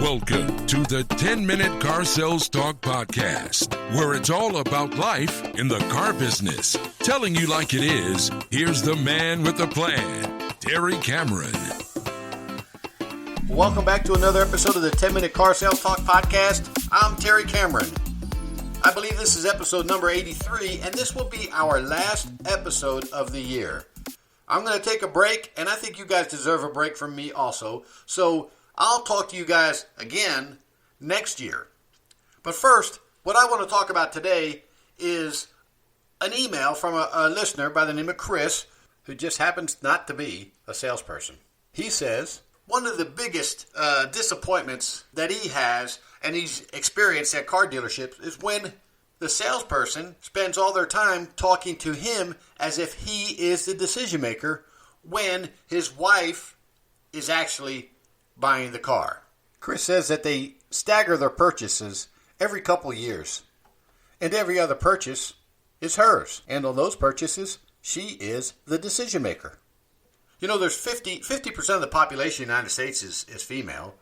Welcome to the 10-Minute Car Sales Talk Podcast, where it's all about life in the car business. Telling you like it is, here's the man with the plan, Terry Cameron. Welcome back to another episode of the 10-Minute Car Sales Talk Podcast. I'm Terry Cameron. I believe this is episode number 83, and this will be our last episode of the year. I'm going to take a break, and I think you guys deserve a break from me also. So I'll talk to you guys again next year. But first, what I want to talk about today is an email from a listener by the name of Chris, who just happens not to be a salesperson. He says, one of the biggest disappointments that he has and he's experienced at car dealerships is when the salesperson spends all their time talking to him as if he is the decision maker when his wife is actually buying the car. Chris says that they stagger their purchases every couple years, and every other purchase is hers. And on those purchases, she is the decision maker. You know, there's 50% of the population in the United States is female.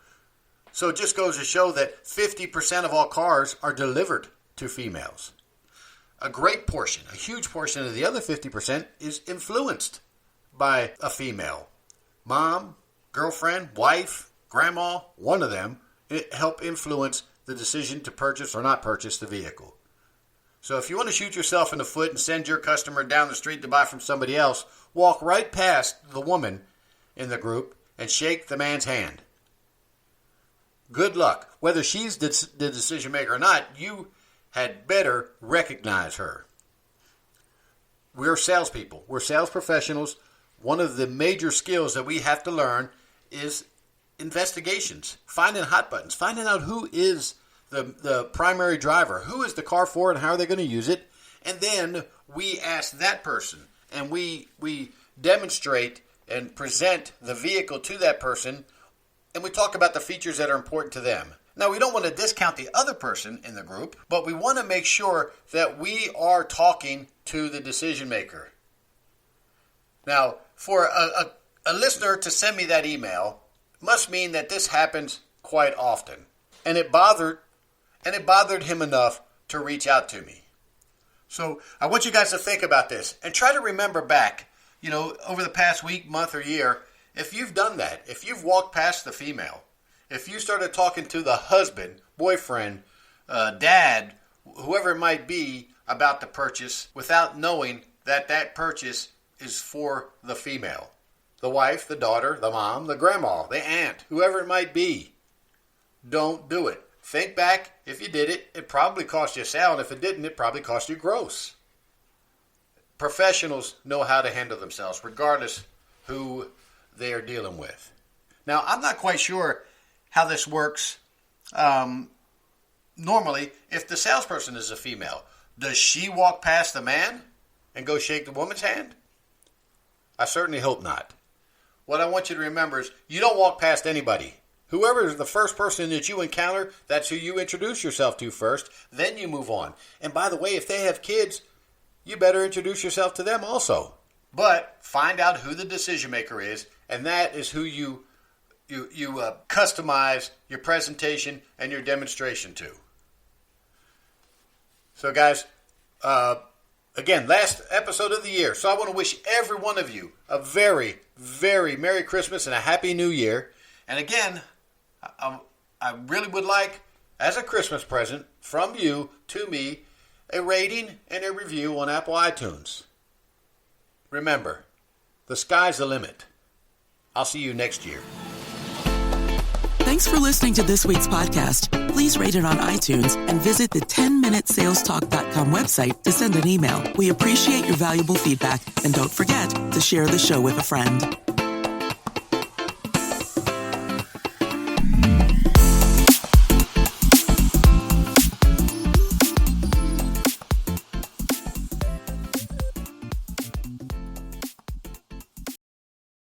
So it just goes to show that 50% of all cars are delivered to females. A great portion, a huge portion of the other 50% is influenced by a female. Mom, girlfriend, wife, grandma, one of them help influence the decision to purchase or not purchase the vehicle. So if you want to shoot yourself in the foot and send your customer down the street to buy from somebody else, walk right past the woman in the group and shake the man's hand. Good luck. Whether she's the decision maker or not, you had better recognize her. We're salespeople. We're sales professionals. One of the major skills that we have to learn is investigations, finding hot buttons, finding out who is the primary driver, who is the car for and how are they going to use it, and then we ask that person and we demonstrate and present the vehicle to that person, and we talk about the features that are important to them. Now, we don't want to discount the other person in the group, but we want to make sure that we are talking to the decision maker. Now, for a listener to send me that email must mean that this happens quite often, and it bothered him enough to reach out to me. So I want you guys to think about this and try to remember back, over the past week, month, or year, if you've done that, if you've walked past the female, if you started talking to the husband, boyfriend, dad, whoever it might be about the purchase without knowing that purchase is for the female, the wife, the daughter, the mom, the grandma, the aunt, whoever it might be, don't do it. Think back, if you did it, it probably cost you a sale, and if it didn't, it probably cost you gross. Professionals know how to handle themselves, regardless who they are dealing with. Now, I'm not quite sure how this works. Normally, if the salesperson is a female, does she walk past the man and go shake the woman's hand? I certainly hope not. What I want you to remember is you don't walk past anybody. Whoever is the first person that you encounter, that's who you introduce yourself to first. Then you move on. And by the way, if they have kids, you better introduce yourself to them also. But find out who the decision maker is, and that is who you customize your presentation and your demonstration to. So guys, again, last episode of the year. So I want to wish every one of you a very, very Merry Christmas and a Happy New Year. And again, I really would like, as a Christmas present from you to me, a rating and a review on Apple iTunes. Remember, the sky's the limit. I'll see you next year. Thanks for listening to this week's podcast. Please rate it on iTunes and visit the 10minutesalestalk.com website to send an email. We appreciate your valuable feedback, and don't forget to share the show with a friend.